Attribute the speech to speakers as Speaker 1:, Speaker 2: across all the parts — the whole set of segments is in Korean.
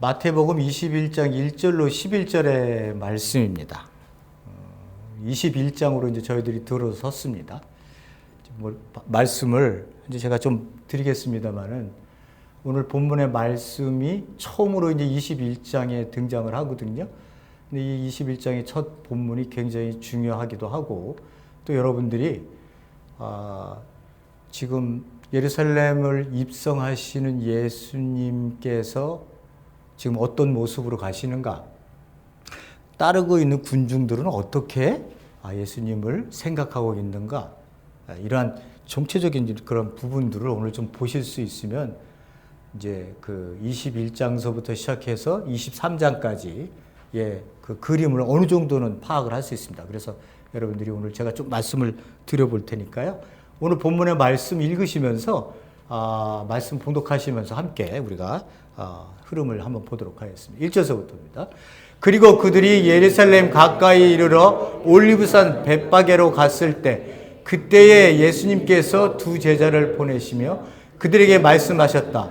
Speaker 1: 마태복음 21장 1절로 11절의 말씀입니다. 21장으로 이제 저희들이 들어섰습니다. 말씀을 이제 제가 좀 드리겠습니다만은 오늘 본문의 말씀이 처음으로 이제 21장에 등장을 하거든요. 근데 이 21장의 첫 본문이 굉장히 중요하기도 하고 또 여러분들이 지금 예루살렘을 입성하시는 예수님께서 지금 어떤 모습으로 가시는가? 따르고 있는 군중들은 어떻게 예수님을 생각하고 있는가? 이러한 정체적인 그런 부분들을 오늘 좀 보실 수 있으면 이제 그 21장서부터 시작해서 23장까지 그 그림을 어느 정도는 파악을 할 수 있습니다. 그래서 여러분들이 오늘 제가 좀 말씀을 드려볼 테니까요. 오늘 본문의 말씀 읽으시면서 말씀 봉독하시면서 함께 우리가 흐름을 한번 보도록 하겠습니다. 1절서부터입니다. 그리고 그들이 예루살렘 가까이 이르러 올리브산 벳바게로 갔을 때 그때에 예수님께서 두 제자를 보내시며 그들에게 말씀하셨다.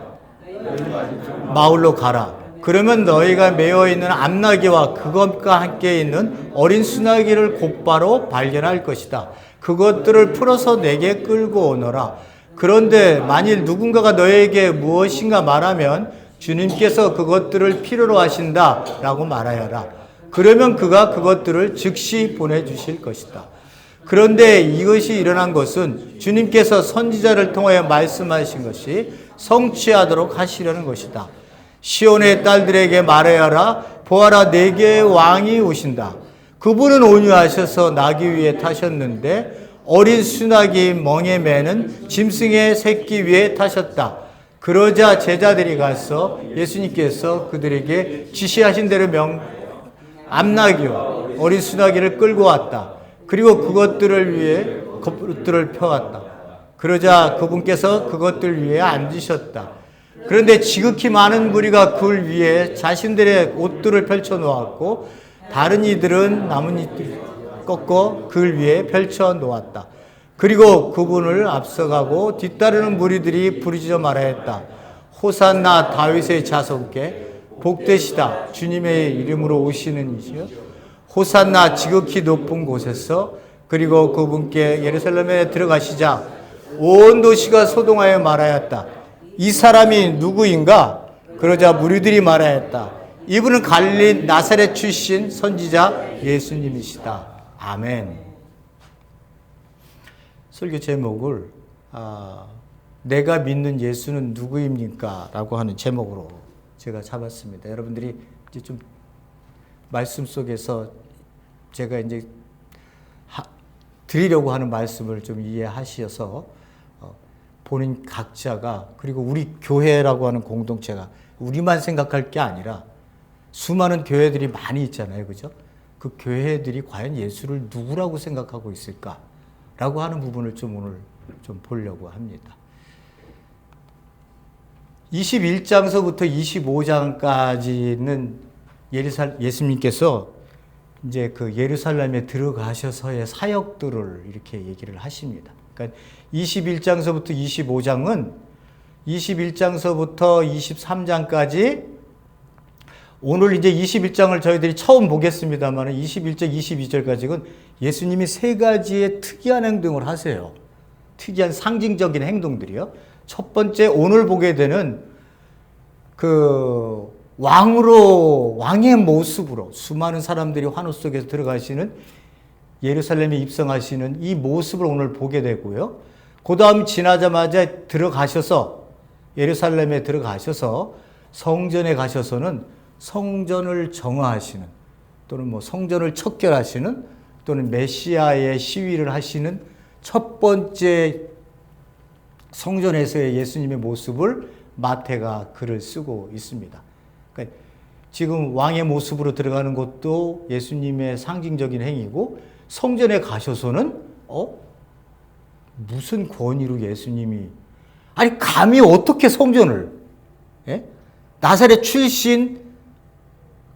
Speaker 1: 마을로 가라. 그러면 너희가 메어 있는 암나귀와 그것과 함께 있는 어린 수나귀를 곧바로 발견할 것이다. 그것들을 풀어서 내게 끌고 오너라. 그런데 만일 누군가가 너에게 무엇인가 말하면 주님께서 그것들을 필요로 하신다 라고 말하여라. 그러면 그가 그것들을 즉시 보내주실 것이다. 그런데 이것이 일어난 것은 주님께서 선지자를 통하여 말씀하신 것이 성취하도록 하시려는 것이다. 시온의 딸들에게 말하여라. 보아라, 내게 왕이 오신다. 그분은 온유하셔서 나귀 위에 타셨는데 어린 수나귀 멍에 매는 짐승의 새끼 위에 타셨다. 그러자 제자들이 가서 예수님께서 그들에게 지시하신 대로 암나귀와 어린 수나귀를 끌고 왔다. 그리고 그것들을 위해 겉옷들을 펴왔다. 그러자 그분께서 그것들 위에 앉으셨다. 그런데 지극히 많은 무리가 그 위에 자신들의 옷들을 펼쳐 놓았고 다른 이들은 나뭇잎을 꺾어 그 위에 펼쳐 놓았다. 그리고 그분을 앞서가고 뒤따르는 무리들이 부르짖어 말하였다. 호산나 다윗의 자손께 복되시다. 주님의 이름으로 오시는 이시여. 호산나 지극히 높은 곳에서. 그리고 그분께 예루살렘에 들어가시자 온 도시가 소동하여 말하였다. 이 사람이 누구인가? 그러자 무리들이 말하였다. 이분은 갈릴리 나사렛 출신 선지자 예수님이시다. 아멘. 설교 제목을 내가 믿는 예수는 누구입니까? 라고 하는 제목으로 제가 잡았습니다. 여러분들이 이제 좀 말씀 속에서 제가 이제 드리려고 하는 말씀을 좀 이해하셔서 본인 각자가 그리고 우리 교회라고 하는 공동체가 우리만 생각할 게 아니라 수많은 교회들이 많이 있잖아요. 그죠? 그 교회들이 과연 예수를 누구라고 생각하고 있을까? 라고 하는 부분을 좀 오늘 좀 보려고 합니다. 21장서부터 25장까지는 예수님께서 이제 그 예루살렘에 들어가셔서의 사역들을 이렇게 얘기를 하십니다. 그러니까 21장서부터 25장은 21장서부터 23장까지 오늘 이제 21장을 저희들이 처음 보겠습니다만 21절, 22절까지는 예수님이 세 가지의 특이한 행동을 하세요. 특이한 상징적인 행동들이요. 첫 번째 오늘 보게 되는 그 왕의 모습으로 수많은 사람들이 환호 속에서 들어가시는 예루살렘에 입성하시는 이 모습을 오늘 보게 되고요. 그 다음 지나자마자 들어가셔서 예루살렘에 들어가셔서 성전에 가셔서는 성전을 정화하시는 또는 뭐 성전을 척결하시는 또는 메시아의 시위를 하시는 첫 번째 성전에서의 예수님의 모습을 마태가 글을 쓰고 있습니다. 그러니까 지금 왕의 모습으로 들어가는 것도 예수님의 상징적인 행위고 성전에 가셔서는 무슨 권위로 예수님이 감히 어떻게 성전을 나사렛 출신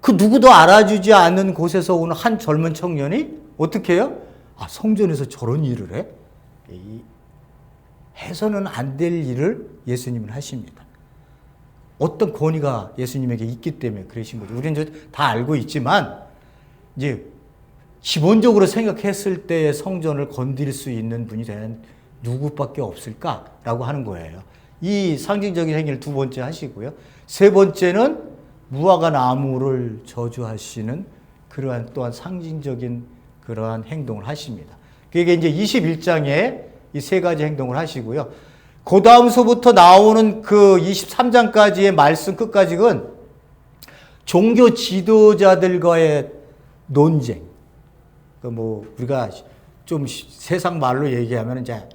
Speaker 1: 그 누구도 알아주지 않는 곳에서 온 한 젊은 청년이 어떻게 해요? 성전에서 저런 일을 해? 해서는 안 될 일을 예수님은 하십니다. 어떤 권위가 예수님에게 있기 때문에 그러신 거죠. 우리는 이제 다 알고 있지만 이제 기본적으로 생각했을 때의 성전을 건드릴 수 있는 분이 대한 누구밖에 없을까라고 하는 거예요. 이 상징적인 행위를 두 번째 하시고요. 세 번째는 무화과 나무를 저주하시는 그러한 또한 상징적인 그러한 행동을 하십니다. 그게 이제 21장에 이 세 가지 행동을 하시고요. 그 다음서부터 나오는 그 23장까지의 말씀 끝까지는 종교 지도자들과의 논쟁. 뭐 우리가 좀 세상 말로 얘기하면 이제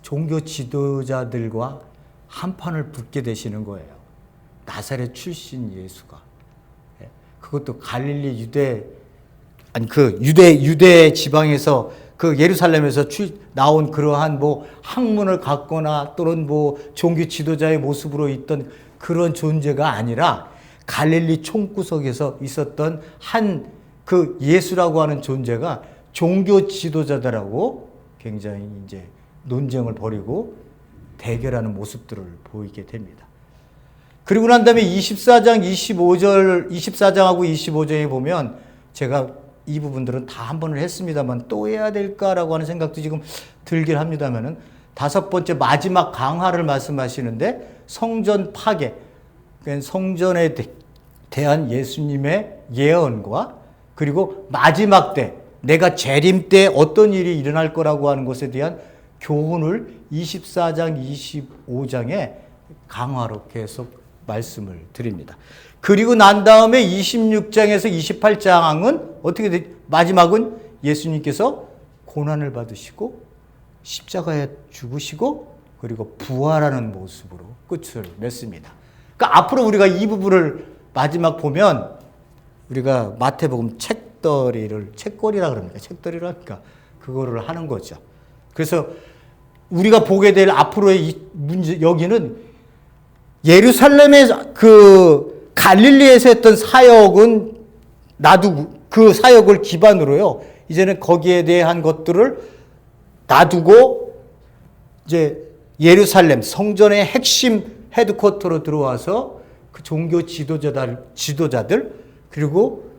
Speaker 1: 종교 지도자들과 한판을 붙게 되시는 거예요. 나사렛 출신 예수가. 그것도 갈릴리 유대 지방에서 그 예루살렘에서 나온 그러한 뭐 학문을 갖거나 또는 뭐 종교 지도자의 모습으로 있던 그런 존재가 아니라 갈릴리 총구석에서 있었던 한 그 예수라고 하는 존재가 종교 지도자들하고 굉장히 이제 논쟁을 벌이고 대결하는 모습들을 보이게 됩니다. 그리고 난 다음에 24장하고 25장에 보면 제가 이 부분들은 다 한 번을 했습니다만 또 해야 될까라고 하는 생각도 지금 들긴 합니다만은 다섯 번째 마지막 강화를 말씀하시는데 성전 파괴, 그러니까 성전에 대한 예수님의 예언과 그리고 마지막 때 내가 재림 때 어떤 일이 일어날 거라고 하는 것에 대한 교훈을 24장, 25장에 강화로 계속 말씀을 드립니다. 그리고 난 다음에 26장에서 28장은 어떻게 마지막은 예수님께서 고난을 받으시고 십자가에 죽으시고 그리고 부활하는 모습으로 끝을 맺습니다. 그러니까 앞으로 우리가 이 부분을 마지막 보면 우리가 마태복음 책거리라 그럽니까? 책거리라 하니까 그거를 하는 거죠. 그래서 우리가 보게 될 앞으로의 이 문제 여기는 예루살렘의 그 갈릴리에서 했던 사역은 놔두고 그 사역을 기반으로요. 이제는 거기에 대한 것들을 놔두고 이제 예루살렘 성전의 핵심 헤드쿼터로 들어와서 그 종교 지도자들 그리고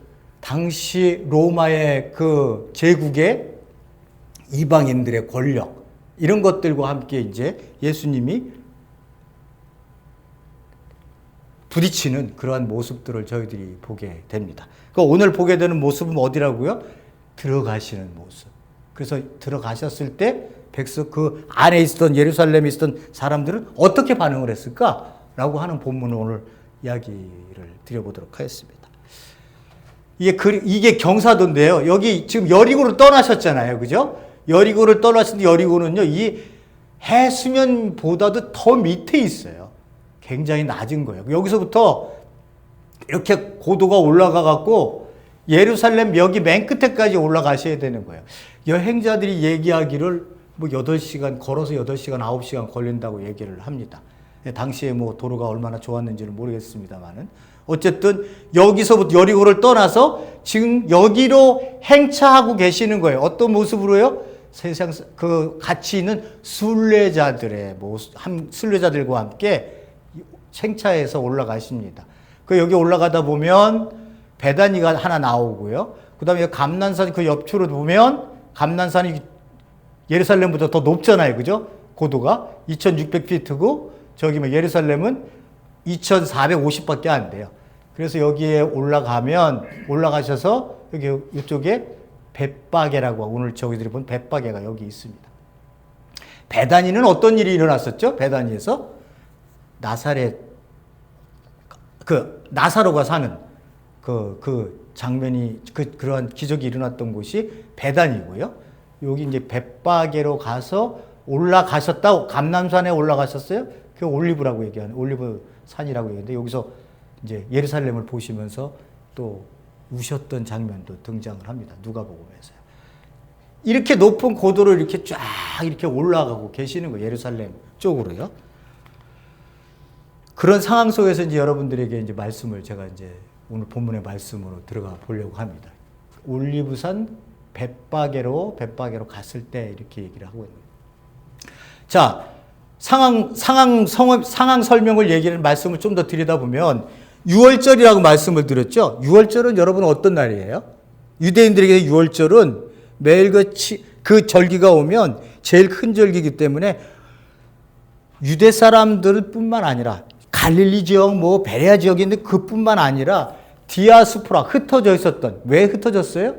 Speaker 1: 당시 로마의 그 제국의 이방인들의 권력 이런 것들과 함께 이제 예수님이 부딪히는 그러한 모습들을 저희들이 보게 됩니다. 그러니까 오늘 보게 되는 모습은 어디라고요? 들어가시는 모습. 그래서 들어가셨을 때 백성 그 안에 있었던 예루살렘에 있었던 사람들은 어떻게 반응을 했을까라고 하는 본문을 오늘 이야기를 드려보도록 하겠습니다. 이게 경사도인데요. 여기 지금 여리고를 떠나셨잖아요. 그죠? 여리고를 떠나셨는데 여리고는요, 이 해수면보다도 더 밑에 있어요. 굉장히 낮은 거예요. 여기서부터 이렇게 고도가 올라가 갖고 예루살렘 여기 맨 끝에까지 올라가셔야 되는 거예요. 여행자들이 얘기하기를 뭐 8시간, 걸어서 8시간, 9시간 걸린다고 얘기를 합니다. 당시에 뭐 도로가 얼마나 좋았는지는 모르겠습니다만은. 어쨌든 여기서부터 여리고를 떠나서 지금 여기로 행차하고 계시는 거예요. 어떤 모습으로요? 세상 그 같이 있는 순례자들의 순례자들과 함께 행차해서 올라가십니다. 그 여기 올라가다 보면 베다니가 하나 나오고요. 그다음에 감난산 그 옆으로 보면 감난산이 예루살렘보다 더 높잖아요. 그죠? 고도가 2600피트고 저기 뭐 예루살렘은 2450밖에 안 돼요. 그래서 여기에 올라가셔서 여기 이쪽에 벳바게라고 오늘 저희들이 본 벳바게가 여기 있습니다. 베다니는 어떤 일이 일어났었죠? 베다니에서 나사로가 사는 그 장면이 그러한 기적이 일어났던 곳이 베다니고요. 여기 이제 벳바게로 가서 올라가셨다. 감람산에 올라가셨어요. 그 올리브라고 얘기하는 올리브 산이라고 얘기하는데 여기서 이제 예루살렘을 보시면서 또 우셨던 장면도 등장을 합니다. 누가복음에서요. 이렇게 높은 고도를 이렇게 쫙 이렇게 올라가고 계시는 거예요. 예루살렘 쪽으로요. 그런 상황 속에서 이제 여러분들에게 이제 말씀을 제가 이제 오늘 본문의 말씀으로 들어가 보려고 합니다. 올리브산 벳바게로 갔을 때 이렇게 얘기를 하고 있는 거예요. 자, 상황 설명을 말씀을 좀 더 드리다 보면, 유월절이라고 말씀을 드렸죠. 유월절은 여러분 어떤 날이에요? 유대인들에게 유월절은 매일 그 절기가 오면 제일 큰 절기이기 때문에 유대 사람들 뿐만 아니라 갈릴리 지역, 베레아 지역에 있는 그뿐만 아니라 디아스포라, 흩어져 있었던, 왜 흩어졌어요?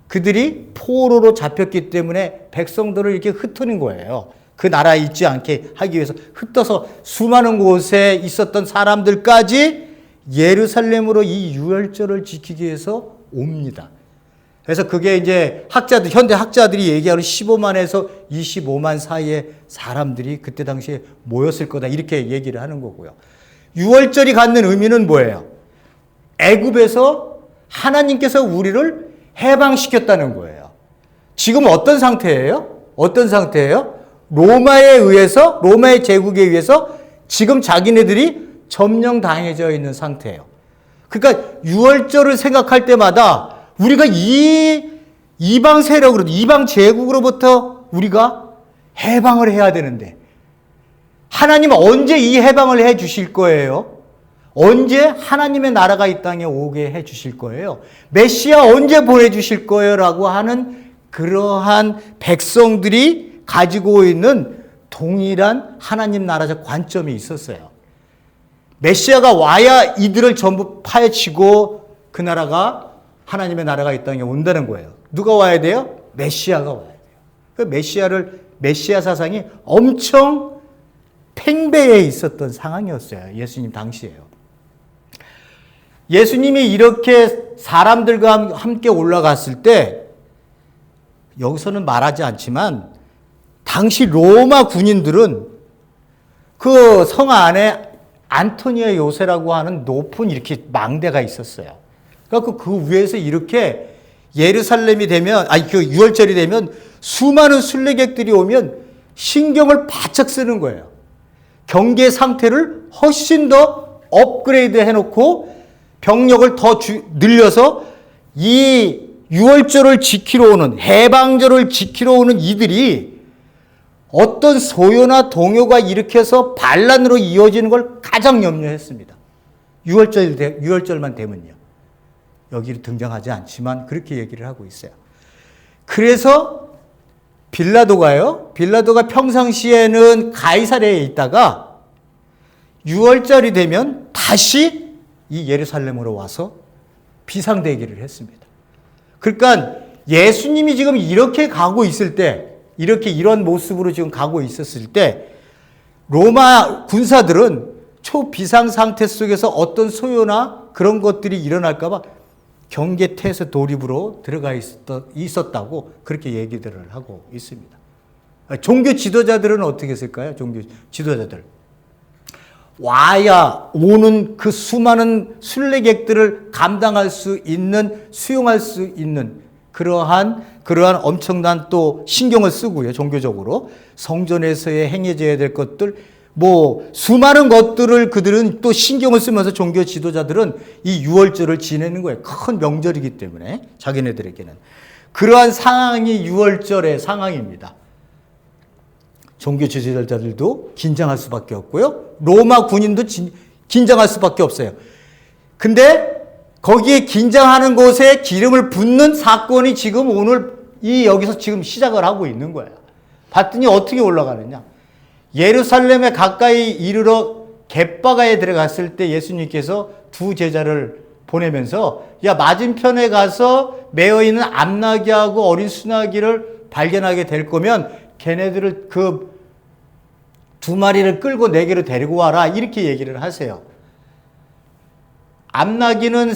Speaker 1: 그들이 포로로 잡혔기 때문에 백성들을 이렇게 흩어는 거예요. 그 나라에 있지 않게 하기 위해서 흩어서 수많은 곳에 있었던 사람들까지 예루살렘으로 이 유월절을 지키기 위해서 옵니다. 그래서 그게 이제 현대 학자들이 얘기하는 15만에서 25만 사이의 사람들이 그때 당시에 모였을 거다, 이렇게 얘기를 하는 거고요. 유월절이 갖는 의미는 뭐예요? 애굽에서 하나님께서 우리를 해방시켰다는 거예요. 지금 어떤 상태예요? 로마의 제국에 의해서 지금 자기네들이 점령당해져 있는 상태예요. 그러니까 유월절을 생각할 때마다 우리가 이방 세력으로, 이방 제국으로부터 우리가 해방을 해야 되는데, 하나님은 언제 이 해방을 해 주실 거예요? 언제 하나님의 나라가 이 땅에 오게 해 주실 거예요? 메시아 언제 보내주실 거예요? 라고 하는 그러한 백성들이 가지고 있는 동일한 하나님 나라적 관점이 있었어요. 메시아가 와야 이들을 전부 파헤치고 그 나라가, 하나님의 나라가 이 땅에 온다는 거예요. 누가 와야 돼요? 메시아가 와야 돼요. 그 메시아 사상이 엄청 팽배해 있었던 상황이었어요. 예수님 당시에요. 예수님이 이렇게 사람들과 함께 올라갔을 때, 여기서는 말하지 않지만 당시 로마 군인들은 그 성 안에 안토니아 요새라고 하는 높은 이렇게 망대가 있었어요. 그래서 그 위에서 이렇게 예루살렘이 되면, 그 유월절이 되면 수많은 순례객들이 오면 신경을 바짝 쓰는 거예요. 경계 상태를 훨씬 더 업그레이드 해놓고 병력을 더 늘려서 이 유월절을 지키러 오는, 해방절을 지키러 오는 이들이 어떤 소요나 동요가 일으켜서 반란으로 이어지는 걸 가장 염려했습니다. 유월절만 되면요. 여기 등장하지 않지만 그렇게 얘기를 하고 있어요. 그래서 빌라도가 평상시에는 가이사랴에 있다가 유월절이 되면 다시 이 예루살렘으로 와서 비상대기를 했습니다. 그러니까 예수님이 지금 이렇게 가고 있을 때, 이런 모습으로 지금 가고 있었을 때, 로마 군사들은 초비상 상태 속에서 어떤 소요나 그런 것들이 일어날까봐 경계태세 돌입으로 들어가 있었다고 그렇게 얘기들을 하고 있습니다. 종교 지도자들은 어떻게 했을까요? 종교 지도자들. 와야 오는 그 수많은 순례객들을 감당할 수 있는, 수용할 수 있는 그러한 엄청난 또 신경을 쓰고요. 종교적으로 성전에서의 행해져야 될 것들, 수많은 것들을 그들은 또 신경을 쓰면서 종교 지도자들은 이 유월절을 지내는 거예요. 큰 명절이기 때문에 자기네들에게는. 그러한 상황이 유월절의 상황입니다. 종교 지도자들도 긴장할 수밖에 없고요. 로마 군인도 긴장할 수밖에 없어요. 근데 거기에 긴장하는 곳에 기름을 붓는 사건이 지금 여기서 지금 시작을 하고 있는 거예요. 봤더니 어떻게 올라가느냐. 예루살렘에 가까이 이르러 갯바가에 들어갔을 때 예수님께서 두 제자를 보내면서, 맞은편에 가서 매어있는 암나귀하고 어린 수나귀를 발견하게 될 거면 걔네들을 그 두 마리를 끌고 내게로 데리고 와라, 이렇게 얘기를 하세요. 암나귀는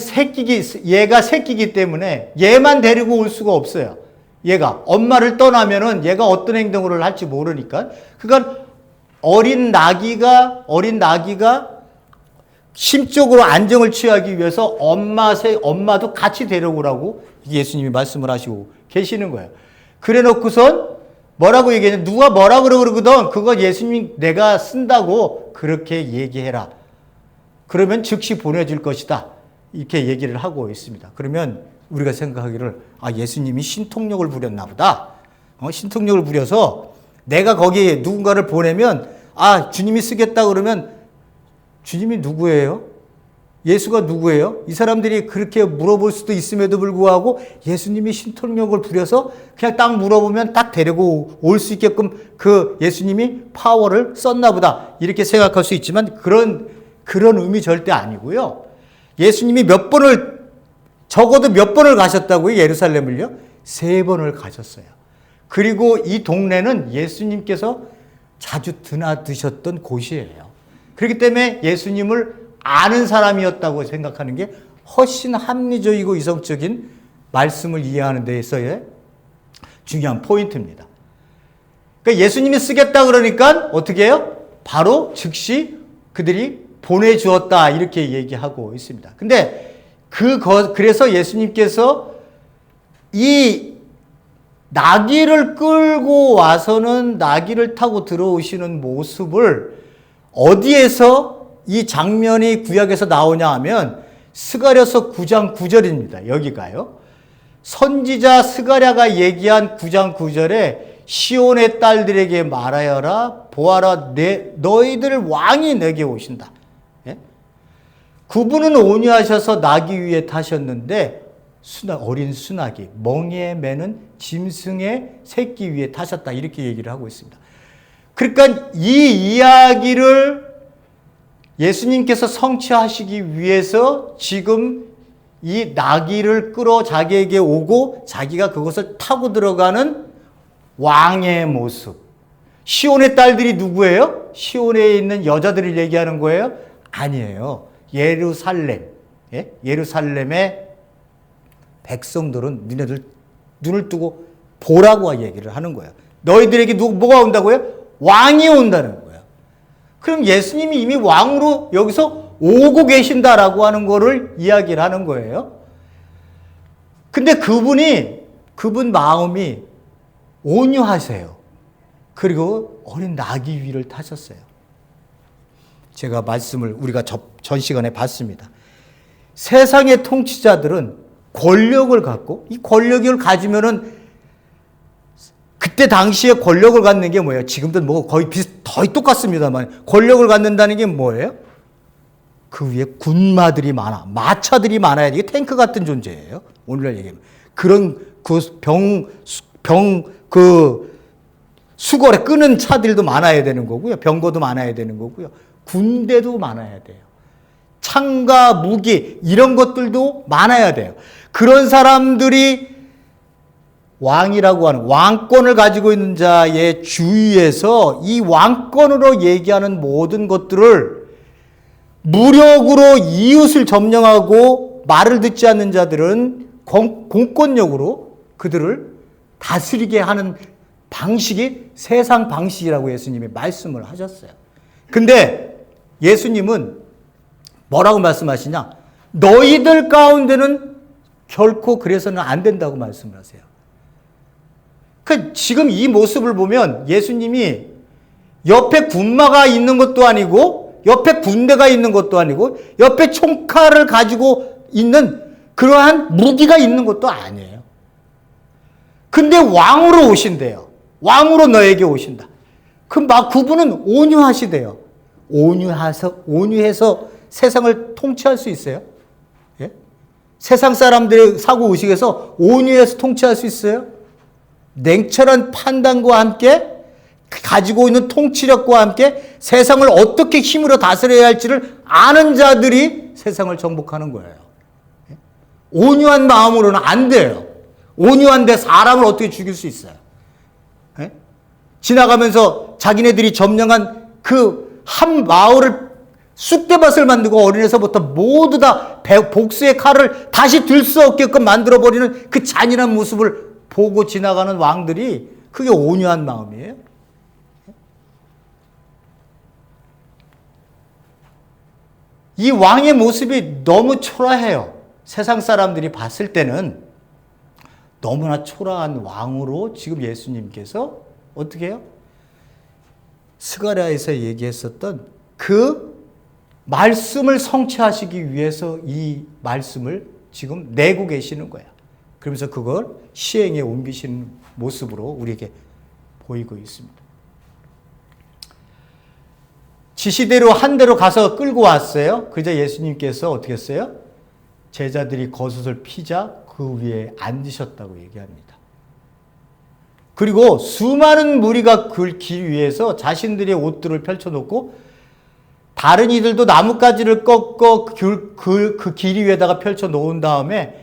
Speaker 1: 얘가 새끼기 때문에 얘만 데리고 올 수가 없어요. 얘가 엄마를 떠나면은 얘가 어떤 행동을 할지 모르니까. 그러니까 어린 나귀가 심적으로 안정을 취하기 위해서 엄마도 같이 데려오라고 예수님이 말씀을 하시고 계시는 거예요. 그래 놓고선 뭐라고 얘기했냐. 누가 뭐라 그러거든. 그거 예수님이 내가 쓴다고 그렇게 얘기해라. 그러면 즉시 보내줄 것이다. 이렇게 얘기를 하고 있습니다. 그러면 우리가 생각하기를, 예수님이 신통력을 부렸나 보다. 신통력을 부려서 내가 거기에 누군가를 보내면 주님이 쓰겠다 그러면 주님이 누구예요? 예수가 누구예요? 이 사람들이 그렇게 물어볼 수도 있음에도 불구하고 예수님이 신통력을 부려서 그냥 딱 물어보면 딱 데리고 올 수 있게끔 그 예수님이 파워를 썼나 보다 이렇게 생각할 수 있지만 그런 의미 절대 아니고요. 예수님이 적어도 몇 번을 가셨다고요? 예루살렘을요? 3번을 가셨어요. 그리고 이 동네는 예수님께서 자주 드나드셨던 곳이에요. 그렇기 때문에 예수님을 아는 사람이었다고 생각하는 게 훨씬 합리적이고 이성적인 말씀을 이해하는 데 있어의 중요한 포인트입니다. 그러니까 예수님이 쓰겠다 그러니까 어떻게 해요? 바로 즉시 그들이 보내주었다 이렇게 얘기하고 있습니다. 근데 그래서 예수님께서 이 나귀를 끌고 와서는 나귀를 타고 들어오시는 모습을 어디에서 이 장면이 구약에서 나오냐 하면 스가랴서 9장 9절입니다. 여기가요. 선지자 스가랴가 얘기한 9장 9절에 시온의 딸들에게 말하여라 보아라 너희들 왕이 내게 오신다. 예? 그분은 온유하셔서 나귀 위에 타셨는데 어린 수나귀 멍에에 매는 짐승의 새끼 위에 타셨다 이렇게 얘기를 하고 있습니다. 그러니까 이 이야기를 예수님께서 성취하시기 위해서 지금 이 나귀를 끌어 자기에게 오고 자기가 그것을 타고 들어가는 왕의 모습. 시온의 딸들이 누구예요? 시온에 있는 여자들을 얘기하는 거예요? 아니에요. 예루살렘. 예? 예루살렘의 백성들은 니네들 눈을 뜨고 보라고 얘기를 하는 거예요. 너희들에게 뭐가 온다고요? 왕이 온다는 거예요. 그럼 예수님이 이미 왕으로 여기서 오고 계신다라고 하는 거를 이야기를 하는 거예요. 근데 그분 마음이 온유하세요. 그리고 어린 나귀 위를 타셨어요. 제가 말씀을 우리가 전 시간에 봤습니다. 세상의 통치자들은 권력을 갖고 이 권력을 가지면은 그때 당시에 권력을 갖는 게 뭐예요? 지금도 뭐 거의 똑같습니다만 권력을 갖는다는 게 뭐예요? 그 위에 군마들이 많아, 마차들이 많아야 이게 탱크 같은 존재예요. 오늘날 얘기하면 그런 수거래 끄는 차들도 많아야 되는 거고요. 병거도 많아야 되는 거고요. 군대도 많아야 돼요. 창과 무기 이런 것들도 많아야 돼요. 그런 사람들이 왕이라고 하는 왕권을 가지고 있는 자의 주위에서 이 왕권으로 얘기하는 모든 것들을 무력으로 이웃을 점령하고 말을 듣지 않는 자들은 공권력으로 그들을 다스리게 하는 방식이 세상 방식이라고 예수님이 말씀을 하셨어요. 근데 예수님은 뭐라고 말씀하시냐? 너희들 가운데는 결코 그래서는 안 된다고 말씀을 하세요. 지금 이 모습을 보면 예수님이 옆에 군마가 있는 것도 아니고 옆에 군대가 있는 것도 아니고 옆에 총칼을 가지고 있는 그러한 무기가 있는 것도 아니에요. 근데 왕으로 오신대요. 왕으로 너에게 오신다. 그분은 온유하시대요. 온유해서 세상을 통치할 수 있어요? 예? 세상 사람들의 사고의식에서 온유해서 통치할 수 있어요? 냉철한 판단과 함께 가지고 있는 통치력과 함께 세상을 어떻게 힘으로 다스려야 할지를 아는 자들이 세상을 정복하는 거예요. 온유한 마음으로는 안 돼요. 온유한데 사람을 어떻게 죽일 수 있어요? 지나가면서 자기네들이 점령한 그 한 마을을 쑥대밭을 만들고 어린애서부터 모두 다 복수의 칼을 다시 들 수 없게끔 만들어버리는 그 잔인한 모습을 보고 지나가는 왕들이 그게 온유한 마음이에요. 이 왕의 모습이 너무 초라해요. 세상 사람들이 봤을 때는 너무나 초라한 왕으로 지금 예수님께서 어떻게 해요? 스가랴에서 얘기했었던 그 말씀을 성취하시기 위해서 이 말씀을 지금 내고 계시는 거예요. 그러면서 그걸 시행에 옮기시는 모습으로 우리에게 보이고 있습니다. 지시대로 한 대로 가서 끌고 왔어요. 그저 예수님께서 어떻게 했어요? 제자들이 겉옷을 피자 그 위에 앉으셨다고 얘기합니다. 그리고 수많은 무리가 그 길 위에서 자신들의 옷들을 펼쳐놓고 다른 이들도 나뭇가지를 꺾어 그 길 위에다가 펼쳐놓은 다음에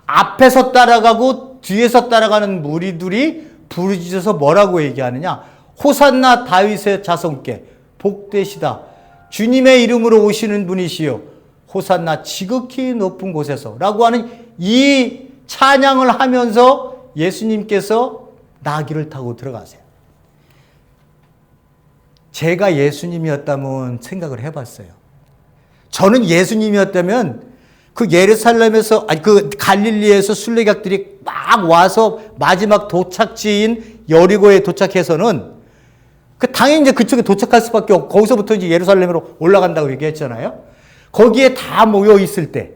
Speaker 1: 앞에서 따라가고 뒤에서 따라가는 무리들이 부르짖어서 뭐라고 얘기하느냐? 호산나 다윗의 자손께 복되시다. 주님의 이름으로 오시는 분이시요. 호산나 지극히 높은 곳에서 라고 하는 이 찬양을 하면서 예수님께서 나귀를 타고 들어가세요. 제가 예수님이었다면 생각을 해봤어요. 저는 예수님이었다면 그 예루살렘에서, 그 갈릴리에서 순례객들이 막 와서 마지막 도착지인 여리고에 도착해서는 당연히 이제 그쪽에 도착할 수밖에 없고 거기서부터 이제 예루살렘으로 올라간다고 얘기했잖아요. 거기에 다 모여 있을 때,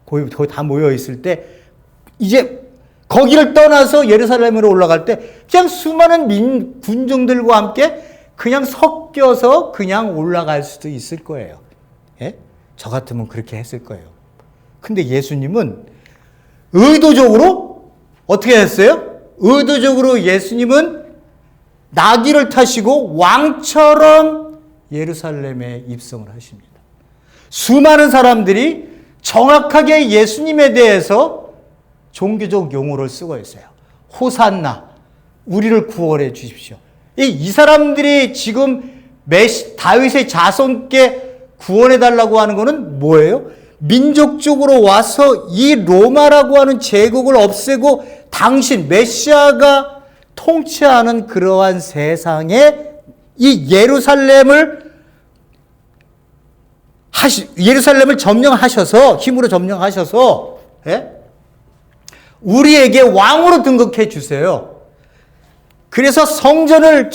Speaker 1: 거기 다 모여 있을 때 이제 거기를 떠나서 예루살렘으로 올라갈 때 그냥 수많은 군중들과 함께 그냥 섞여서 그냥 올라갈 수도 있을 거예요. 예? 저 같으면 그렇게 했을 거예요. 근데 예수님은 의도적으로 어떻게 했어요? 의도적으로 예수님은 나귀를 타시고 왕처럼 예루살렘에 입성을 하십니다. 수많은 사람들이 정확하게 예수님에 대해서 종교적 용어를 쓰고 있어요. 호산나, 우리를 구원해 주십시오. 이 사람들이 지금 다윗의 자손께 구원해 달라고 하는 것은 뭐예요? 민족적으로 와서 이 로마라고 하는 제국을 없애고 당신 메시아가 통치하는 그러한 세상에 이 예루살렘을 점령하셔서, 힘으로 점령하셔서, 예? 우리에게 왕으로 등극해 주세요. 그래서 성전을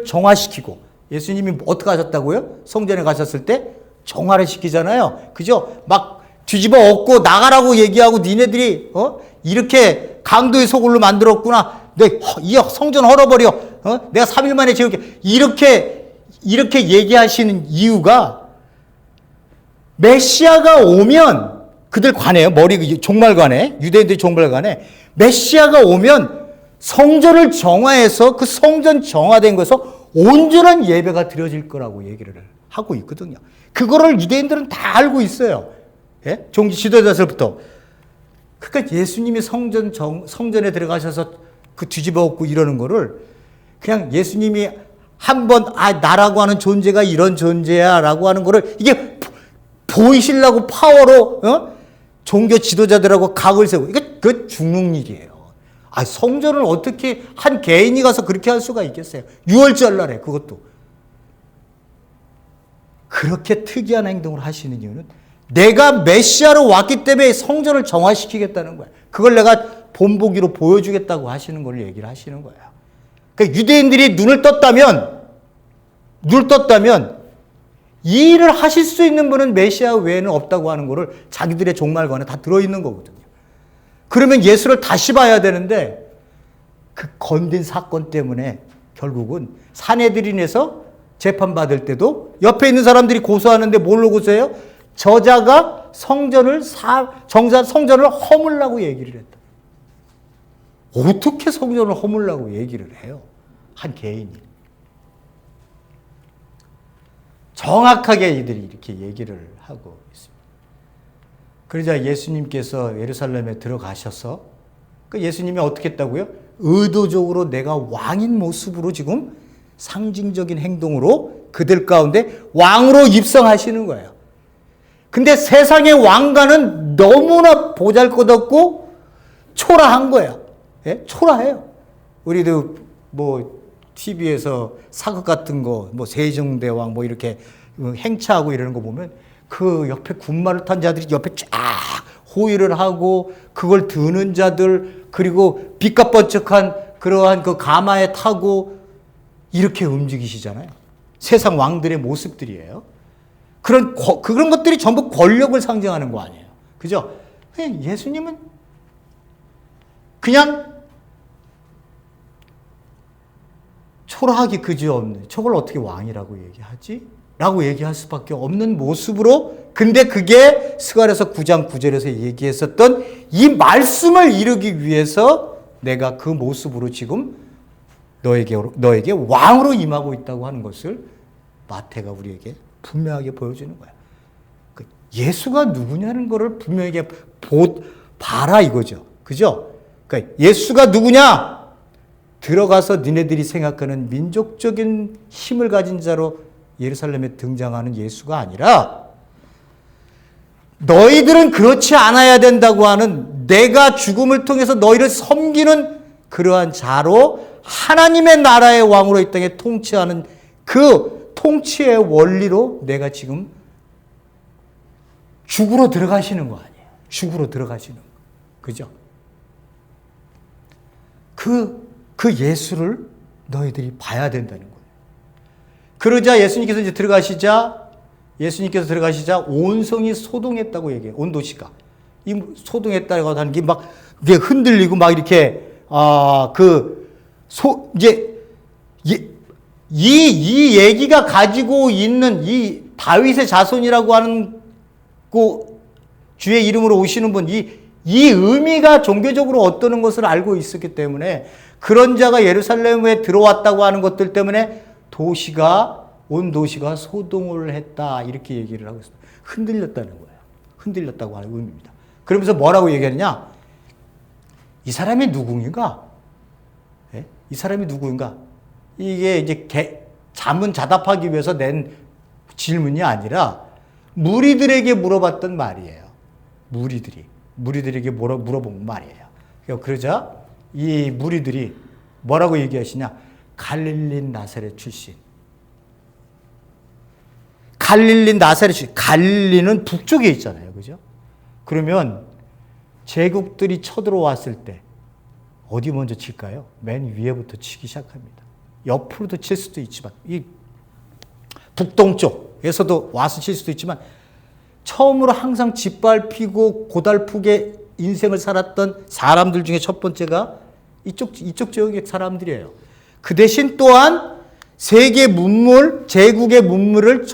Speaker 1: 정화시키고, 예수님이 어떻게 하셨다고요? 성전에 가셨을 때 정화를 시키잖아요. 그죠? 막 뒤집어 엎고 나가라고 얘기하고 니네들이, 이렇게 강도의 소굴로 만들었구나. 이 성전 헐어버려. 내가 3일 만에 지을게. 이렇게 얘기하시는 이유가 메시아가 오면 그들 관해요. 종말관에, 유대인들이 종말관에 메시아가 오면 성전을 정화해서 그 성전 정화된 것에서 온전한 예배가 드려질 거라고 얘기를 하고 있거든요. 그거를 유대인들은 다 알고 있어요. 예? 종교 지도자들부터. 그러니까 예수님이 성전에 들어가셔서 그 뒤집어 엎고 이러는 거를 그냥 예수님이 한번 나라고 하는 존재가 이런 존재야 라고 하는 거를 이게 보이시려고 파워로 종교 지도자들하고 각을 세우고 그 죽는 일이에요. 성전을 어떻게 한 개인이 가서 그렇게 할 수가 있겠어요? 6월절 날에 그것도. 그렇게 특이한 행동을 하시는 이유는 내가 메시아로 왔기 때문에 성전을 정화시키겠다는 거야. 그걸 내가 본보기로 보여주겠다고 하시는 걸 얘기를 하시는 거예요. 그러니까 유대인들이 눈을 떴다면 이 일을 하실 수 있는 분은 메시아 외에는 없다고 하는 거를 자기들의 종말관에 다 들어있는 거거든요. 그러면 예수를 다시 봐야 되는데 그 건든 사건 때문에 결국은 사내들인에서 재판받을 때도 옆에 있는 사람들이 고소하는데 뭘로 고소해요? 저자가 성전을 허물라고 얘기를 했다. 어떻게 성전을 허물라고 얘기를 해요? 한 개인이. 정확하게 이들이 이렇게 얘기를 하고 있습니다. 그러자 예수님께서 예루살렘에 들어가셔서 예수님이 어떻게 했다고요? 의도적으로 내가 왕인 모습으로 지금 상징적인 행동으로 그들 가운데 왕으로 입성하시는 거예요. 근데 세상의 왕가는 너무나 보잘것없고 초라한 거예요. 예? 초라해요. 우리도 TV에서 사극 같은 거, 세종대왕 이렇게 행차하고 이러는 거 보면 그 옆에 군마를 탄 자들이 옆에 쫙 호위를 하고 그걸 드는 자들, 그리고 빛깔번쩍한 그러한 그 가마에 타고 이렇게 움직이시잖아요. 세상 왕들의 모습들이에요. 그런 것들이 전부 권력을 상징하는 거 아니에요. 그죠? 예수님은 그냥 초라하기 그지없는, 저걸 어떻게 왕이라고 얘기하지? 라고 얘기할 수밖에 없는 모습으로, 근데 그게 스가랴서 9장 9절에서 얘기했었던 이 말씀을 이루기 위해서 내가 그 모습으로 지금 너에게 왕으로 임하고 있다고 하는 것을 마태가 우리에게 분명하게 보여주는 거야. 예수가 누구냐는 것을 분명하게 봐라 이거죠. 그죠? 그러니까 예수가 누구냐? 들어가서 니네들이 생각하는 민족적인 힘을 가진 자로 예루살렘에 등장하는 예수가 아니라 너희들은 그렇지 않아야 된다고 하는, 내가 죽음을 통해서 너희를 섬기는 그러한 자로 하나님의 나라의 왕으로 이 땅에 통치하는 그 통치의 원리로 내가 지금 죽으러 들어가시는 거 아니에요. 죽으러 들어가시는 거. 그죠? 그 예수를 너희들이 봐야 된다는 거예요. 그러자 예수님께서 들어가시자 온 성이 소동했다고 얘기해요. 온 도시가. 이 소동했다고 하는 게 막 이게 흔들리고 막 이렇게 이 얘기가 가지고 있는 이 다윗의 자손이라고 하는 주의 이름으로 오시는 분, 이 의미가 종교적으로 어떠는 것을 알고 있었기 때문에 그런 자가 예루살렘에 들어왔다고 하는 것들 때문에 온 도시가 소동을 했다. 이렇게 얘기를 하고 있습니다. 흔들렸다는 거예요. 흔들렸다고 하는 의미입니다. 그러면서 뭐라고 얘기하느냐? 이 사람이 누구인가? 예? 이 사람이 누구인가? 이게 이제 자문자답하기 위해서 낸 질문이 아니라 무리들에게 물어봤던 말이에요. 무리들에게 물어본 말이에요. 그러자 이 무리들이 뭐라고 얘기하시냐? 갈릴리 나사렛 출신. 갈릴리는 북쪽에 있잖아요. 그죠? 그러면 제국들이 쳐들어왔을 때 어디 먼저 칠까요? 맨 위에부터 치기 시작합니다. 옆으로도 칠 수도 있지만, 이 북동쪽에서도 와서 칠 수도 있지만, 처음으로 항상 짓밟히고 고달프게 인생을 살았던 사람들 중에 첫 번째가 이쪽 지역의 사람들이에요. 그 대신 또한 세계 제국의 문물을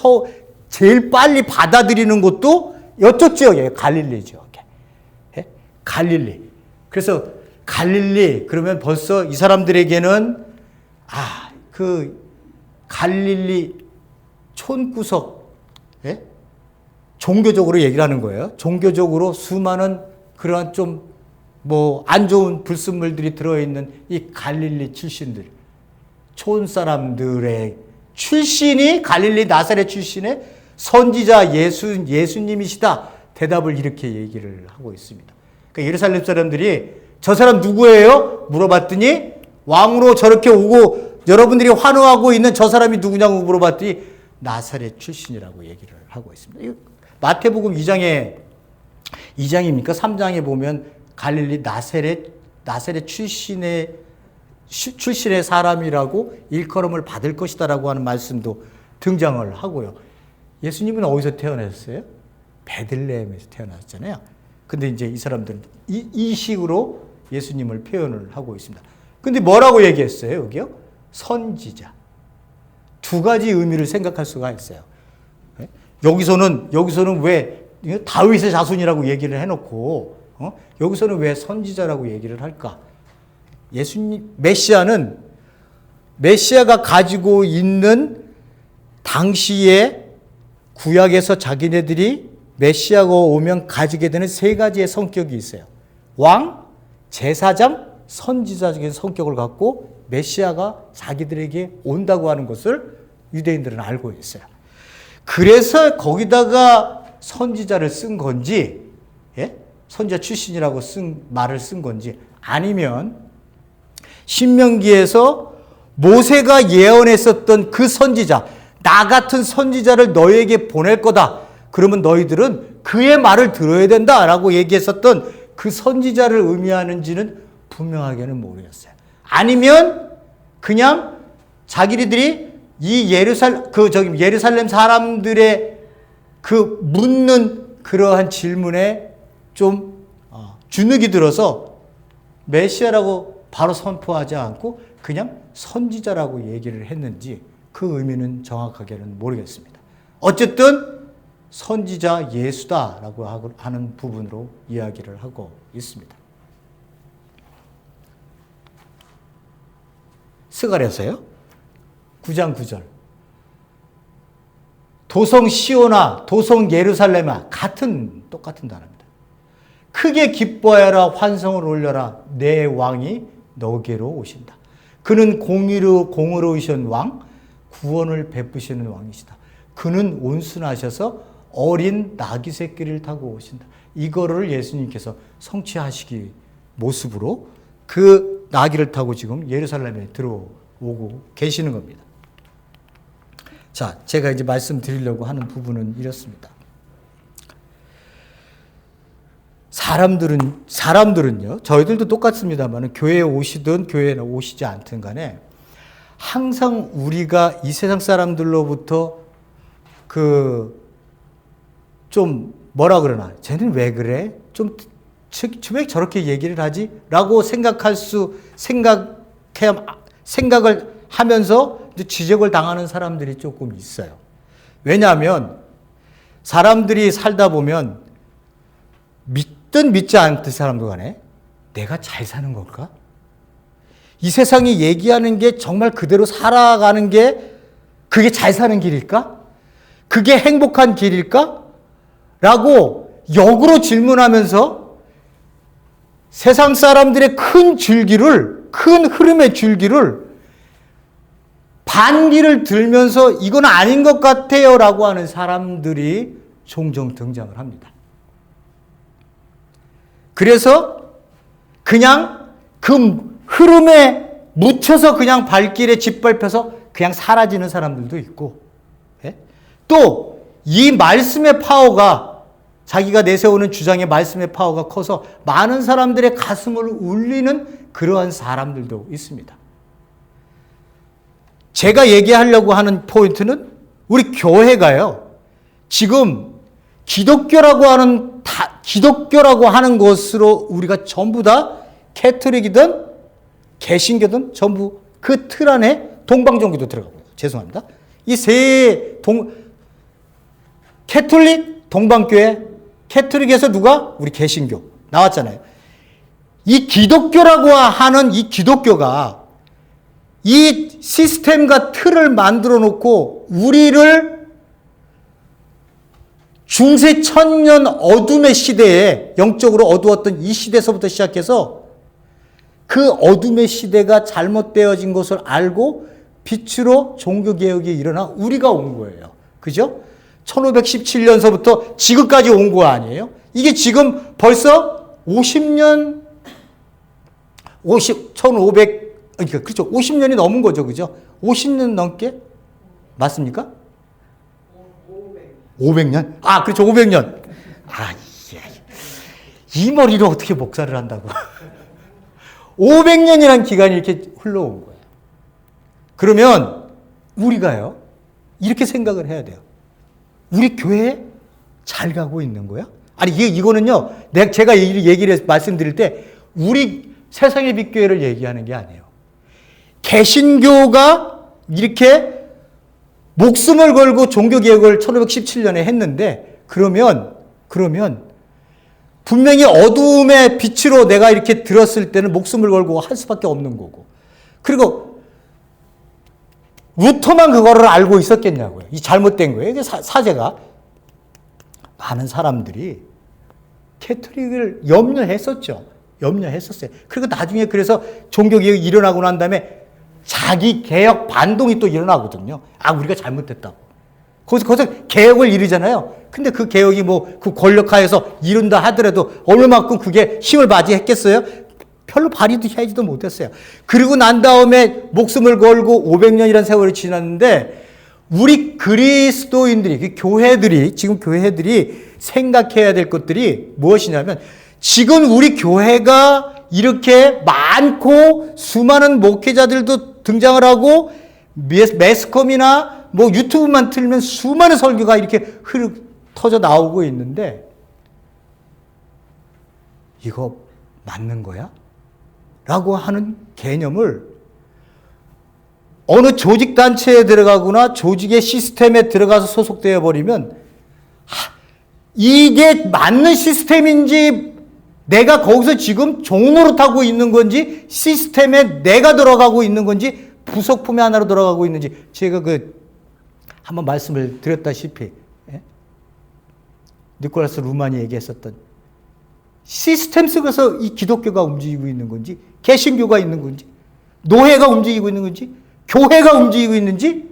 Speaker 1: 제일 빨리 받아들이는 것도 이쪽 지역이에요. 갈릴리 지역에. 예? 갈릴리. 그래서 갈릴리, 그러면 벌써 이 사람들에게는 갈릴리 촌구석, 예? 종교적으로 얘기를 하는 거예요. 종교적으로 수많은 그러한 좀 안 좋은 불순물들이 들어있는 이 갈릴리 출신들, 촌 사람들의 출신이 갈릴리 나사렛 출신의 선지자 예수님이시다. 대답을 이렇게 얘기를 하고 있습니다. 그러니까 예루살렘 사람들이 저 사람 누구예요? 물어봤더니 왕으로 저렇게 오고 여러분들이 환호하고 있는 저 사람이 누구냐고 물어봤더니 나사렛 출신이라고 얘기를 하고 있습니다. 마태복음 2장입니까? 3장에 보면 갈릴리 나사렛 출신의 사람이라고 일컬음을 받을 것이다라고 하는 말씀도 등장을 하고요. 예수님은 어디서 태어나셨어요? 베들레헴에서 태어났잖아요. 근데 이제 이 사람들은 이 식으로 예수님을 표현을 하고 있습니다. 근데 뭐라고 얘기했어요, 여기요? 선지자. 두 가지 의미를 생각할 수가 있어요. 여기서는 왜 다윗의 자손이라고 얘기를 해놓고 여기서는 왜 선지자라고 얘기를 할까? 메시아가 가지고 있는 당시에 구약에서 자기네들이 메시아가 오면 가지게 되는 세 가지의 성격이 있어요. 왕, 제사장, 선지자적인 성격을 갖고 메시아가 자기들에게 온다고 하는 것을 유대인들은 알고 있어요. 그래서 거기다가 선지자를 쓴 건지, 선지자 출신이라고 말을 쓴 건지, 아니면 신명기에서 모세가 예언했었던 그 선지자, 나 같은 선지자를 너희에게 보낼 거다. 그러면 너희들은 그의 말을 들어야 된다라고 얘기했었던 그 선지자를 의미하는지는 분명하게는 모르겠어요. 아니면 그냥 자기들이 이 예루살렘 사람들의 그 묻는 그러한 질문에 좀 주눅이 들어서 메시아라고 바로 선포하지 않고 그냥 선지자라고 얘기를 했는지 그 의미는 정확하게는 모르겠습니다. 어쨌든 선지자 예수다라고 하는 부분으로 이야기를 하고 있습니다. 스가랴서요 9장 9절. 도성 시온아 도성 예루살렘아 똑같은 단어입니다. 크게 기뻐하여라 환성을 올려라 내 왕이 너게로 오신다. 그는 공의로우신 왕 구원을 베푸시는 왕이시다. 그는 온순하셔서 어린 나귀 새끼를 타고 오신다. 이거를 예수님께서 성취하시기 모습으로 그 나귀를 타고 지금 예루살렘에 들어오고 계시는 겁니다. 자, 제가 이제 말씀드리려고 하는 부분은 이렇습니다. 사람들은요, 저희들도 똑같습니다만, 교회에 오시든 교회에 오시지 않든 간에, 항상 우리가 이 세상 사람들로부터 좀 뭐라 그러나, 쟤는 왜 그래? 왜 저렇게 얘기를 하지? 라고 생각을 하면서 지적을 당하는 사람들이 조금 있어요. 왜냐하면 사람들이 살다 보면 믿든 믿지 않든 사람들 간에 내가 잘 사는 걸까? 이 세상이 얘기하는 게 정말 그대로 살아가는 게 그게 잘 사는 길일까? 그게 행복한 길일까? 라고 역으로 질문하면서 세상 사람들의 큰 흐름의 줄기를 반기를 들면서 이건 아닌 것 같아요 라고 하는 사람들이 종종 등장을 합니다. 그래서 그냥 그 흐름에 묻혀서 그냥 발길에 짓밟혀서 그냥 사라지는 사람들도 있고, 또 이 말씀의 파워가, 자기가 내세우는 주장의 말씀의 파워가 커서 많은 사람들의 가슴을 울리는 그러한 사람들도 있습니다. 제가 얘기하려고 하는 포인트는 우리 교회가요, 지금 기독교라고 하는 것으로 우리가 전부 다 캐톨릭이든 개신교든 전부 그 틀 안에 동방종교도 들어가고요. 죄송합니다. 이 캐톨릭, 동방교회, 캐톨릭에서 누가? 우리 개신교 나왔잖아요. 이 기독교라고 하는 이 기독교가 이 시스템과 틀을 만들어 놓고 우리를 중세 천년 어둠의 시대에 영적으로 어두웠던 이 시대에서부터 시작해서 그 어둠의 시대가 잘못되어진 것을 알고 빛으로 종교개혁이 일어나 우리가 온 거예요. 그죠? 1517년서부터 지금까지 온 거 아니에요? 이게 지금 벌써 50년, 50년이 넘은 거죠. 그죠? 50년 넘게? 맞습니까? 500년? 아, 그렇죠. 500년. 이 머리로 어떻게 목사를 한다고. 500년이라는 기간이 이렇게 흘러온 거예요. 그러면 우리가요, 이렇게 생각을 해야 돼요. 우리 교회 잘 가고 있는 거야? 아니, 이거는요, 제가 말씀드릴 때, 우리 세상의 빛교회를 얘기하는 게 아니에요. 개신교가 이렇게 목숨을 걸고 종교개혁을 1517년에 했는데, 그러면 분명히 어두움의 빛으로 내가 이렇게 들었을 때는 목숨을 걸고 할 수밖에 없는 거고. 그리고 루터만 그거를 알고 있었겠냐고요. 이 잘못된 거예요. 이게 사제가. 많은 사람들이 캐톨릭을 염려했었어요. 그리고 나중에 그래서 종교개혁이 일어나고 난 다음에 자기 개혁 반동이 또 일어나거든요. 우리가 잘못됐다고. 거기서 개혁을 이루잖아요. 근데 그 개혁이 그 권력하에서 이룬다 하더라도 얼마만큼 그게 힘을 발휘했겠어요? 별로 발휘하지도 못했어요. 그리고 난 다음에 목숨을 걸고 500년이라는 세월이 지났는데 우리 그리스도인들이, 지금 교회들이 생각해야 될 것들이 무엇이냐면 지금 우리 교회가 이렇게 많고 수많은 목회자들도 등장을 하고 매스컴이나 유튜브만 틀면 수많은 설교가 이렇게 터져 나오고 있는데 이거 맞는 거야? 라고 하는 개념을 어느 조직단체에 들어가거나 조직의 시스템에 들어가서 소속되어 버리면 이게 맞는 시스템인지 내가 거기서 지금 종노릇하고 있는 건지 시스템에 내가 들어가고 있는 건지 부속품의 하나로 들어가고 있는지 제가 한번 말씀을 드렸다시피 니콜라스 루만이 얘기했었던 시스템 속에서 이 기독교가 움직이고 있는 건지 개신교가 있는 건지 노예가 움직이고 있는 건지 교회가 움직이고 있는지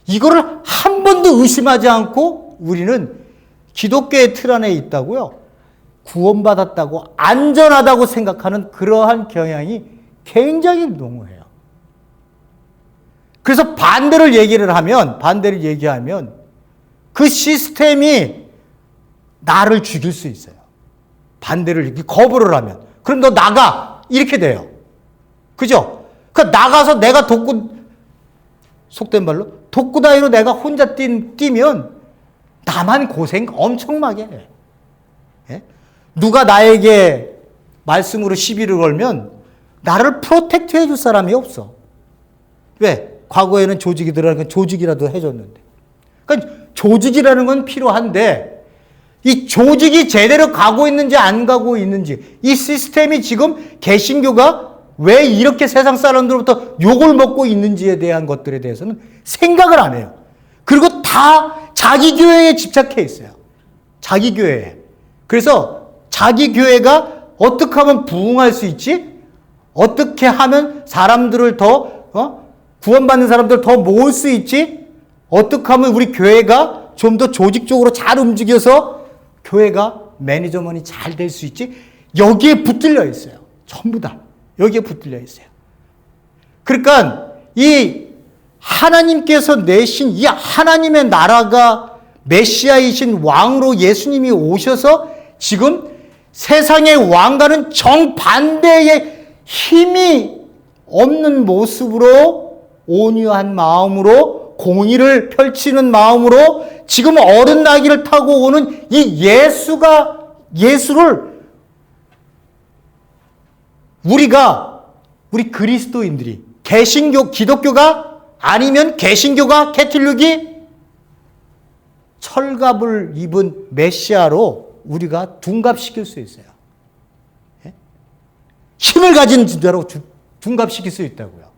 Speaker 1: 이거를 한 번도 의심하지 않고 우리는 기독교의 틀 안에 있다고요. 구원받았다고 안전하다고 생각하는 그러한 경향이 굉장히 농후해요. 그래서 반대를 얘기하면 그 시스템이 나를 죽일 수 있어요. 반대를 거부를 하면. 그럼 너 나가! 이렇게 돼요. 그죠? 나가서 내가 속된 말로, 독구다이로 내가 혼자 뛰면 나만 고생 엄청나게 해. 예? 누가 나에게 말씀으로 시비를 걸면 나를 프로텍트 해줄 사람이 없어. 왜? 과거에는 조직이 들어가니까 조직이라도 해줬는데. 그러니까 조직이라는 건 필요한데 이 조직이 제대로 가고 있는지 안 가고 있는지 이 시스템이 지금 개신교가 왜 이렇게 세상 사람들로부터 욕을 먹고 있는지에 대한 것들에 대해서는 생각을 안 해요. 그리고 다 자기 교회에 집착해 있어요. 자기 교회에. 그래서 자기 교회가 어떻게 하면 부흥할 수 있지? 어떻게 하면 사람들을 더 구원받는 사람들을 더 모을 수 있지? 어떻게 하면 우리 교회가 좀 더 조직적으로 잘 움직여서 교회가 매니저먼이 잘 될 수 있지? 여기에 붙들려 있어요. 전부 다. 여기에 붙들려 있어요. 그러니까 이 하나님께서 내신 이 하나님의 나라가 메시아이신 왕으로 예수님이 오셔서 지금 세상의 왕과는 정반대의 힘이 없는 모습으로 온유한 마음으로 공의를 펼치는 마음으로 지금 어른 나귀를 타고 오는 이 예수를 우리 그리스도인들이 기독교가 아니면 개신교가 캐톨릭이 철갑을 입은 메시아로 우리가 둔갑시킬 수 있어요. 힘을 가진 자로 둔갑시킬 수 있다고요.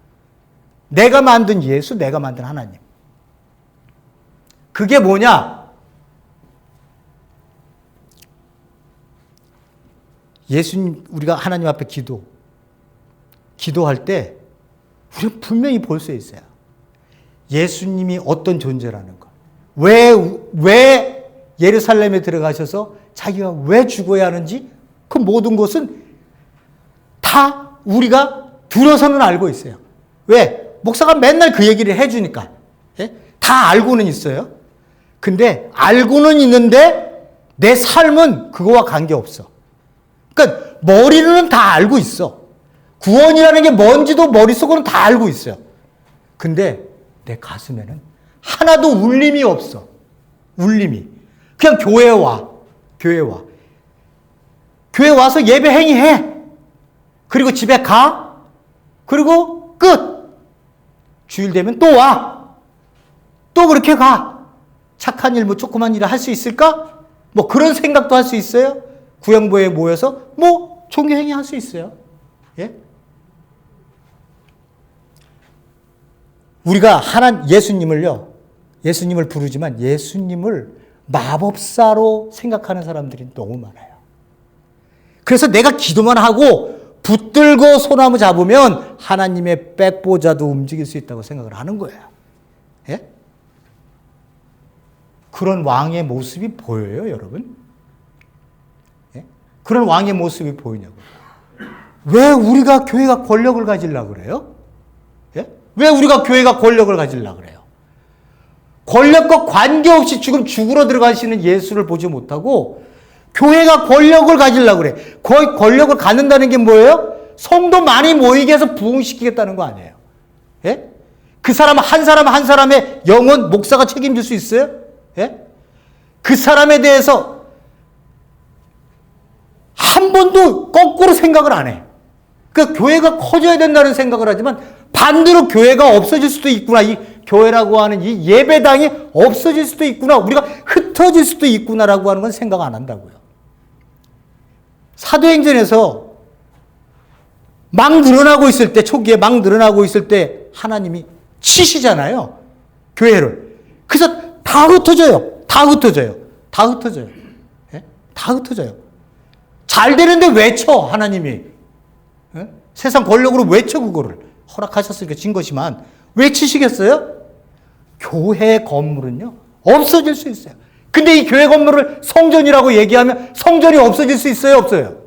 Speaker 1: 내가 만든 예수, 내가 만든 하나님. 그게 뭐냐? 예수님, 우리가 하나님 앞에 기도할 때 우리는 분명히 볼 수 있어요. 예수님이 어떤 존재라는 것. 왜 예루살렘에 들어가셔서 자기가 왜 죽어야 하는지 그 모든 것은 다 우리가 들어서는 알고 있어요. 왜? 목사가 맨날 그 얘기를 해주니까. 예? 다 알고는 있어요. 근데 알고는 있는데 내 삶은 그거와 관계없어. 그러니까 머리로는 다 알고 있어. 구원이라는 게 뭔지도 머릿속으로는 다 알고 있어요. 근데 내 가슴에는 하나도 울림이 없어. 울림이. 그냥 교회에 와. 교회 와서 예배 행위해. 그리고 집에 가. 그리고 끝. 주일 되면 또 와. 또 그렇게 가. 착한 일, 조그만 일을 할 수 있을까? 그런 생각도 할 수 있어요. 구영보에 모여서 종교 행위 할 수 있어요. 예? 우리가 예수님을 부르지만 예수님을 마법사로 생각하는 사람들이 너무 많아요. 그래서 내가 기도만 하고 붙들고 소나무 잡으면 하나님의 백보자도 움직일 수 있다고 생각을 하는 거예요. 예? 그런 왕의 모습이 보여요, 여러분? 예? 그런 왕의 모습이 보이냐고요. 왜 우리가 교회가 권력을 가지려고 그래요? 예? 왜 우리가 교회가 권력을 가지려고 그래요? 권력과 관계없이 지금 죽으러 들어가시는 예수를 보지 못하고 교회가 권력을 가지려고 그래. 거의 권력을 갖는다는 게 뭐예요? 성도 많이 모이게 해서 부흥시키겠다는 거 아니에요. 예? 그 사람 한 사람의 영혼 목사가 책임질 수 있어요? 예? 그 사람에 대해서 한 번도 거꾸로 생각을 안 해. 그 교회가 커져야 된다는 생각을 하지만 반대로 교회가 없어질 수도 있구나. 이 교회라고 하는 이 예배당이 없어질 수도 있구나. 우리가 흩어질 수도 있구나라고 하는 건 생각 안 한다고요. 사도행전에서 막 늘어나고 있을 때, 초기에 막 늘어나고 있을 때 하나님이 치시잖아요. 교회를. 그래서 다 흩어져요. 다 흩어져요. 다 흩어져요. 예? 다 흩어져요. 잘 되는데 왜 쳐, 하나님이? 예? 세상 권력으로 왜 쳐, 그거를. 허락하셨으니까 진 것이만. 왜 치시겠어요? 교회 건물은요, 없어질 수 있어요. 근데 이 교회 건물을 성전이라고 얘기하면 성전이 없어질 수 있어요, 없어요?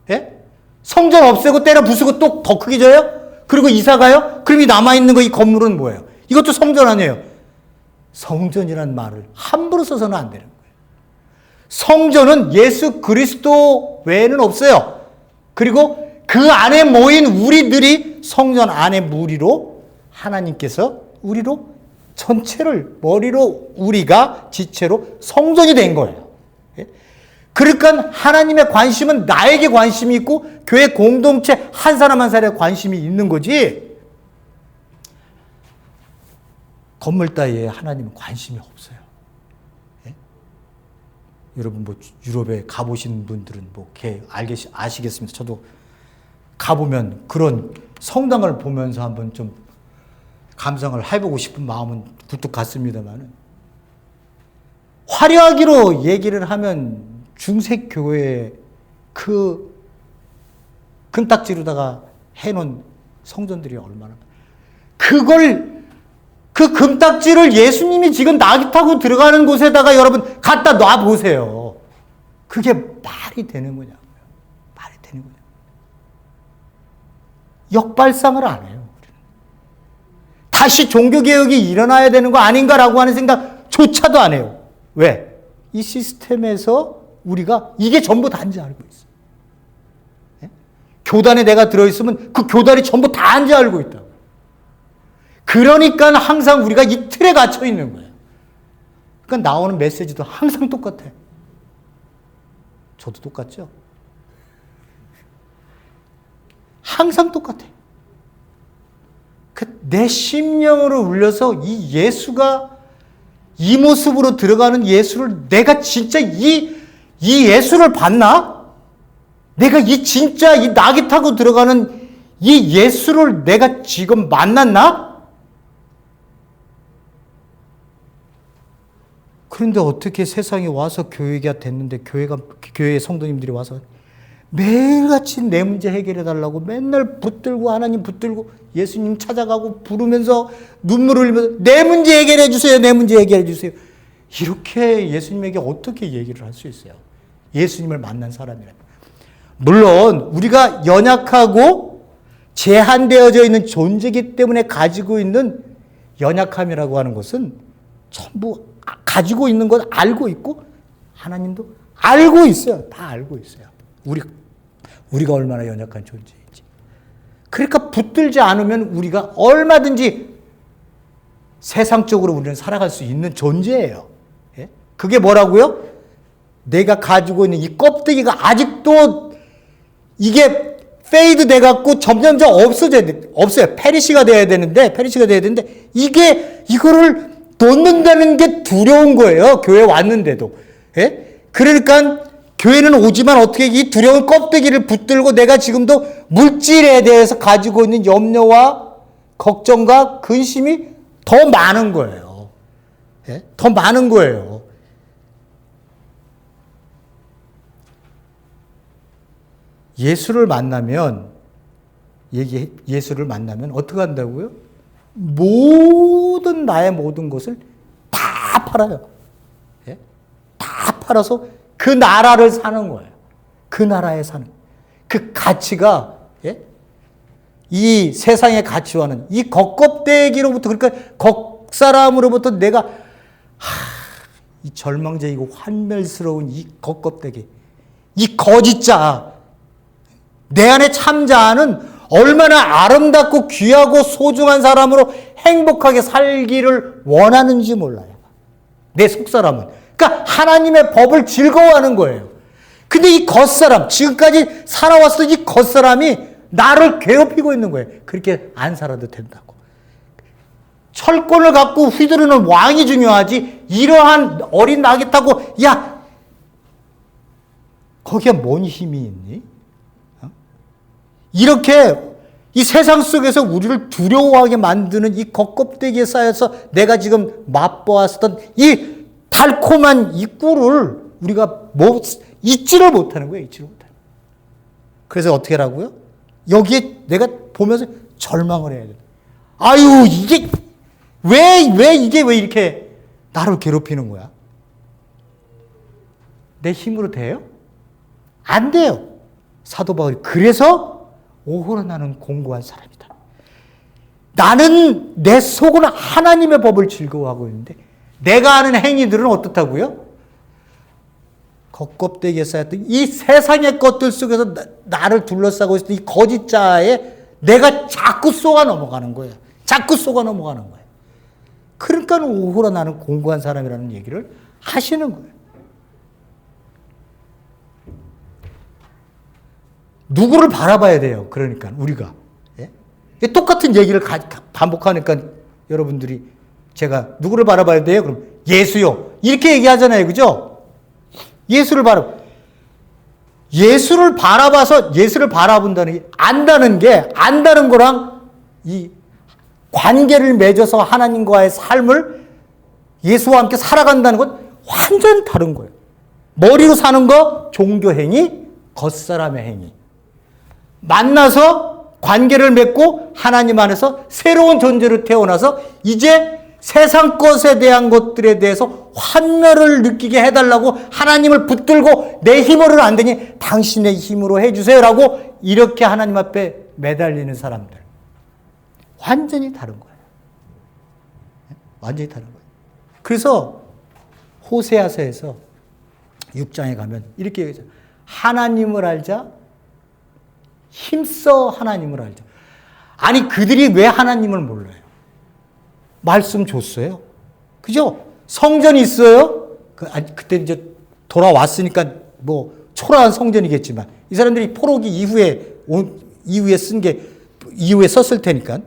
Speaker 1: 예? 성전 없애고 때려 부수고 또 더 크게 져요? 그리고 이사 가요? 그럼 이 남아있는 거 이 건물은 뭐예요? 이것도 성전 아니에요. 성전이란 말을 함부로 써서는 안 되는 거예요. 성전은 예수 그리스도 외에는 없어요. 그리고 그 안에 모인 우리들이 성전 안의 무리로 하나님께서 우리로 전체를 머리로 우리가 지체로 성전이 된 거예요. 그러니까 하나님의 관심은 나에게 관심이 있고 교회 공동체 한 사람 한 사람에 관심이 있는 거지, 건물 따위에 하나님은 관심이 없어요. 예? 여러분 뭐 유럽에 가보신 분들은 뭐 아시겠습니다. 저도 가보면 그런 성당을 보면서 한번 좀 감상을 해보고 싶은 마음은 부뚝 같습니다만은, 화려하기로 얘기를 하면 중세교회에 그 금딱지로다가 해놓은 성전들이 얼마나, 그 금딱지를 예수님이 지금 낙이 타고 들어가는 곳에다가 여러분 갖다 놔보세요. 그게 말이 되는 거냐고요. 말이 되는 거냐고요. 역발상을 안 해요. 우리는. 다시 종교개혁이 일어나야 되는 거 아닌가라고 하는 생각조차도 안 해요. 왜? 이 시스템에서 우리가 이게 전부 다인지 알고 있어요. 예? 교단에 내가 들어있으면 그 교단이 전부 다인지 알고 있다고. 그러니까 항상 우리가 이 틀에 갇혀 있는 거예요. 그러니까 나오는 메시지도 항상 똑같아. 저도 똑같죠? 항상 똑같아. 내 심령으로 울려서 이 예수가 이 모습으로 들어가는 예수를 내가 진짜 이 예수를 봤나? 내가 이 진짜 이 낙이 타고 들어가는 이 예수를 내가 지금 만났나? 그런데 어떻게 세상에 와서 교회가 됐는데 교회 성도님들이 와서 매일같이 내 문제 해결해 달라고 맨날 붙들고 하나님 붙들고 예수님 찾아가고 부르면서 눈물 흘리면서 내 문제 해결해 주세요. 내 문제 해결해 주세요. 이렇게 예수님에게 어떻게 얘기를 할 수 있어요? 예수님을 만난 사람이라면. 물론 우리가 연약하고 제한되어져 있는 존재이기 때문에 가지고 있는 연약함이라고 하는 것은 전부 가지고 있는 건 알고 있고 하나님도 알고 있어요. 다 알고 있어요. 우리가 얼마나 연약한 존재인지. 그러니까 붙들지 않으면 우리가 얼마든지 세상적으로 우리는 살아갈 수 있는 존재예요. 예? 그게 뭐라고요? 내가 가지고 있는 이 껍데기가 아직도 이게 페이드 돼갖고 점점점 없어요. 페리시가 돼야 되는데 이거를 놓는다는 게 두려운 거예요. 교회 왔는데도. 예? 그러니까 교회는 오지만 어떻게 이 두려운 껍데기를 붙들고 내가 지금도 물질에 대해서 가지고 있는 염려와 걱정과 근심이 더 많은 거예요. 예? 더 많은 거예요. 예수를 만나면 어떻게 한다고요? 나의 모든 것을 다 팔아요. 예? 다 팔아서 그 나라를 사는 거예요. 그 나라에 사는. 그 가치가, 예? 이 세상의 가치와는 이 겉껍데기로부터, 그러니까 겉사람으로부터 내가, 이 절망적이고 환멸스러운 이 겉껍데기, 이 거짓자, 내 안에 참자는 얼마나 아름답고 귀하고 소중한 사람으로 행복하게 살기를 원하는지 몰라요. 내 속사람은. 그러니까 하나님의 법을 즐거워하는 거예요. 근데 이 겉사람, 지금까지 살아왔던 이 겉사람이 나를 괴롭히고 있는 거예요. 그렇게 안 살아도 된다고. 철권을 갖고 휘두르는 왕이 중요하지 이러한 어린 낙이 타고 야 거기에 뭔 힘이 있니? 이렇게 이 세상 속에서 우리를 두려워하게 만드는 이 겉껍데기에 쌓여서 내가 지금 맛보았던 이 달콤한 이 꿀을 우리가 잊지를 못하는 거예요. 잊지를 못하는. 그래서 어떻게 하라고요? 여기에 내가 보면서 절망을 해야 돼. 아유 이게 왜 이렇게 나를 괴롭히는 거야? 내 힘으로 돼요? 안 돼요. 사도 바울이 그래서 오호라 나는 공고한 사람이다. 나는 내 속은 하나님의 법을 즐거워하고 있는데 내가 하는 행위들은 어떻다고요? 겉껍데기에 쌓였던 이 세상의 것들 속에서 나를 둘러싸고 있었던 이 거짓자에 내가 자꾸 속아 넘어가는 거예요. 자꾸 속아 넘어가는 거예요. 그러니까 오호라 나는 공고한 사람이라는 얘기를 하시는 거예요. 누구를 바라봐야 돼요. 그러니까 우리가. 예? 똑같은 얘기를 반복하니까 여러분들이 제가 누구를 바라봐야 돼요? 그럼 예수요. 이렇게 얘기하잖아요. 그죠? 예수를 바라봐서 예수를 바라본다는 게 안다는 거랑 이 관계를 맺어서 하나님과의 삶을 예수와 함께 살아간다는 건 완전 다른 거예요. 머리로 사는 거 종교 행위, 겉사람의 행위. 만나서 관계를 맺고 하나님 안에서 새로운 존재로 태어나서 이제 세상 것에 대한 것들에 대해서 환멸을 느끼게 해달라고 하나님을 붙들고 내 힘으로는 안 되니 당신의 힘으로 해주세요라고 이렇게 하나님 앞에 매달리는 사람들. 완전히 다른 거예요. 완전히 다른 거예요. 그래서 호세아서에서 6장에 가면 이렇게 얘기하죠. 하나님을 알자. 힘써 하나님을 알자. 아니 그들이 왜 하나님을 몰라요? 말씀 줬어요. 그죠? 성전이 있어요. 그때 이제 돌아왔으니까 뭐 초라한 성전이겠지만 이 사람들이 포로기 이후에 썼을 테니까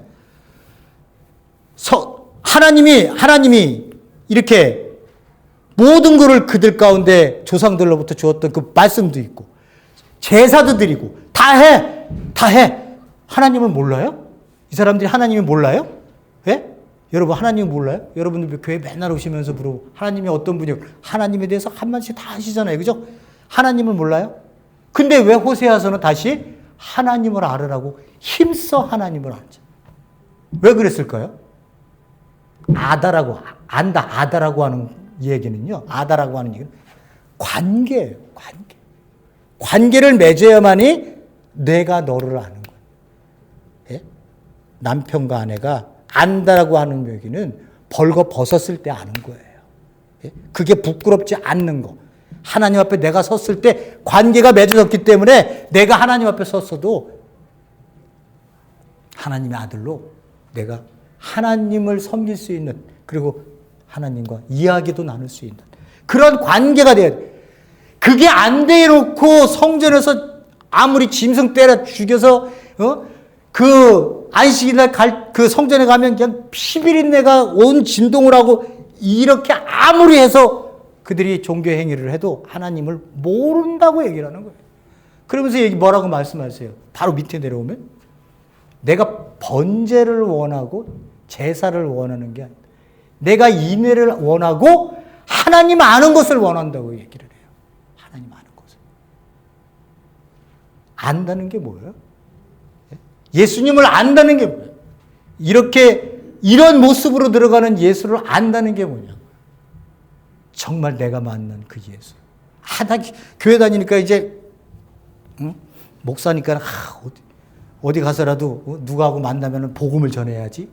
Speaker 1: 하나님이 이렇게 모든 것을 그들 가운데 조상들로부터 주었던 그 말씀도 있고 제사도 드리고 다 해. 하나님을 몰라요? 이 사람들이 하나님을 몰라요? 예? 여러분 하나님 몰라요? 여러분들 교회 맨날 오시면서 물어보고 하나님이 어떤 분이요? 하나님에 대해서 한마디씩 다 하시잖아요. 그죠? 하나님을 몰라요? 근데 왜 호세아서는 다시 하나님을 알으라고 힘써 하나님을 알자. 왜 그랬을까요? 아다라고 하는 얘기는요. 아다라고 하는 얘기는 관계예요. 관계를 맺어야만이 내가 너를 아는 거예요. 예? 남편과 아내가 안다라고 하는 얘기는 벌거 벗었을 때 아는 거예요. 예? 그게 부끄럽지 않는 거. 하나님 앞에 내가 섰을 때 관계가 맺어졌기 때문에 내가 하나님 앞에 섰어도 하나님의 아들로 내가 하나님을 섬길 수 있는 그리고 하나님과 이야기도 나눌 수 있는 그런 관계가 돼야 돼. 그게 안 돼놓고 성전에서 아무리 짐승 때려 죽여서 그 안식일날 그 성전에 가면 그냥 피비린내가 온 진동을 하고 이렇게 아무리 해서 그들이 종교 행위를 해도 하나님을 모른다고 얘기를 하는 거예요. 그러면서 뭐라고 말씀하세요? 바로 밑에 내려오면 내가 번제를 원하고 제사를 원하는 게 아니다. 내가 인회를 원하고 하나님 아는 것을 원한다고 얘기를 해요. 하나님 아는 것을. 안다는 게 뭐예요? 예수님을 안다는 게 뭐예요? 이런 모습으로 들어가는 예수를 안다는 게 뭐냐? 정말 내가 만난 그 예수. 나 교회 다니니까 이제 목사니까 어디 가서라도 누구하고 만나면 복음을 전해야지.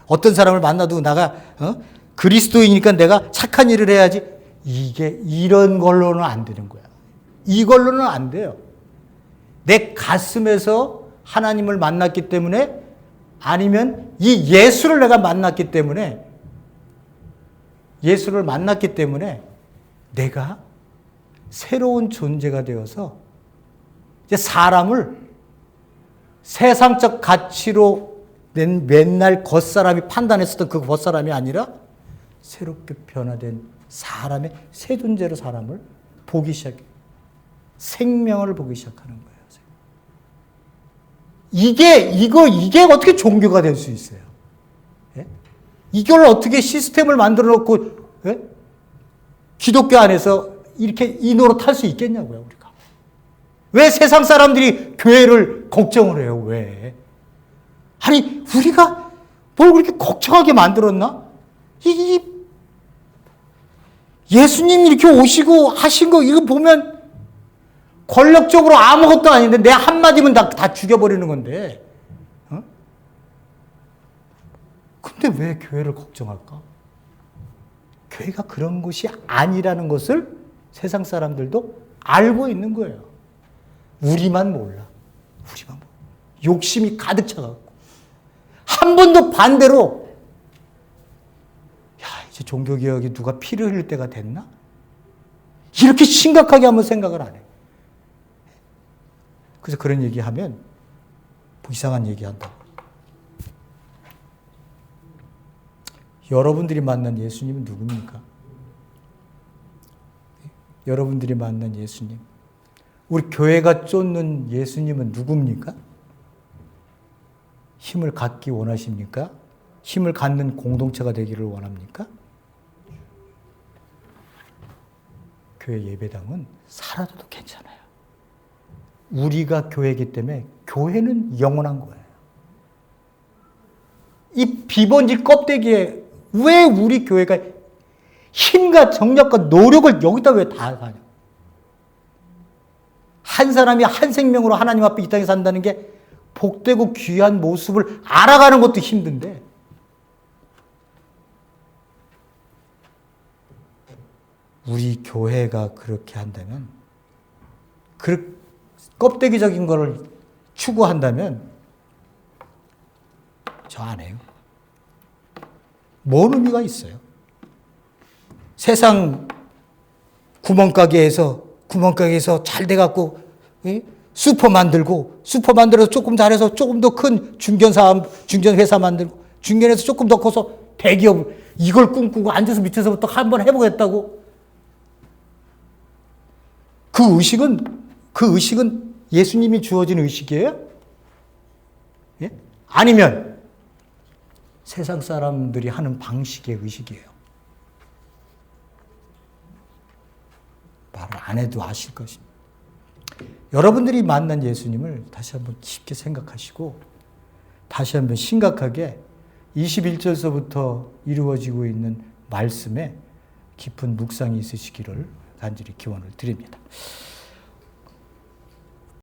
Speaker 1: 어떤 사람을 만나도 나가 그리스도이니까 내가 착한 일을 해야지. 이런 걸로는 안 되는 거야. 이걸로는 안 돼요. 내 가슴에서 하나님을 만났기 때문에 아니면 이 예수를 내가 만났기 때문에 내가 새로운 존재가 되어서 이제 세상적 가치로 맨날 겉사람이 판단했었던 그 겉사람이 아니라 새롭게 변화된 사람의 새 존재로 사람을 보기 시작해요. 생명을 보기 시작하는 거예요. 이게 어떻게 종교가 될 수 있어요? 예? 이걸 어떻게 시스템을 만들어 놓고, 예? 기독교 안에서 이렇게 이 노릇 할 수 있겠냐고요, 우리가. 왜 세상 사람들이 교회를 걱정을 해요, 왜? 아니, 우리가 뭘 그렇게 걱정하게 만들었나? 예수님이 이렇게 오시고 하신 거, 이거 보면 권력적으로 아무것도 아닌데 내 한마디면 다 죽여버리는 건데. 어? 근데 왜 교회를 걱정할까? 교회가 그런 곳이 아니라는 것을 세상 사람들도 알고 있는 거예요. 우리만 몰라. 욕심이 가득 차갖고. 한 번도 반대로, 이제 종교개혁이 누가 피를 흘릴 때가 됐나? 이렇게 심각하게 한번 생각을 안 해. 그래서 그런 얘기하면 뭐 이상한 얘기한다고. 여러분들이 만난 예수님은 누굽니까? 여러분들이 만난 예수님. 우리 교회가 쫓는 예수님은 누굽니까? 힘을 갖기 원하십니까? 힘을 갖는 공동체가 되기를 원합니까? 교회 예배당은 사라져도 괜찮아요. 우리가 교회이기 때문에 교회는 영원한 거예요. 이 비번지 껍데기에 왜 우리 교회가 힘과 정력과 노력을 여기다 왜 다 하냐? 한 사람이 한 생명으로 하나님 앞에 이 땅에 산다는 게 복되고 귀한 모습을 알아가는 것도 힘든데, 우리 교회가 그렇게 한다면, 그 껍데기적인 거를 추구한다면 저 안 해요. 뭔 의미가 있어요? 세상 구멍가게에서 잘 돼갖고 슈퍼 만들어서 조금 잘해서 조금 더 큰 중견회사 만들고, 중견에서 조금 더 커서 대기업, 이걸 꿈꾸고 앉아서 밑에서부터 한번 해보겠다고. 그 의식은 예수님이 주어진 의식이에요? 예? 아니면 세상 사람들이 하는 방식의 의식이에요? 말을 안 해도 아실 것입니다. 여러분들이 만난 예수님을 다시 한번 깊게 생각하시고, 다시 한번 심각하게 21절서부터 이루어지고 있는 말씀에 깊은 묵상이 있으시기를 간절히 기원을 드립니다.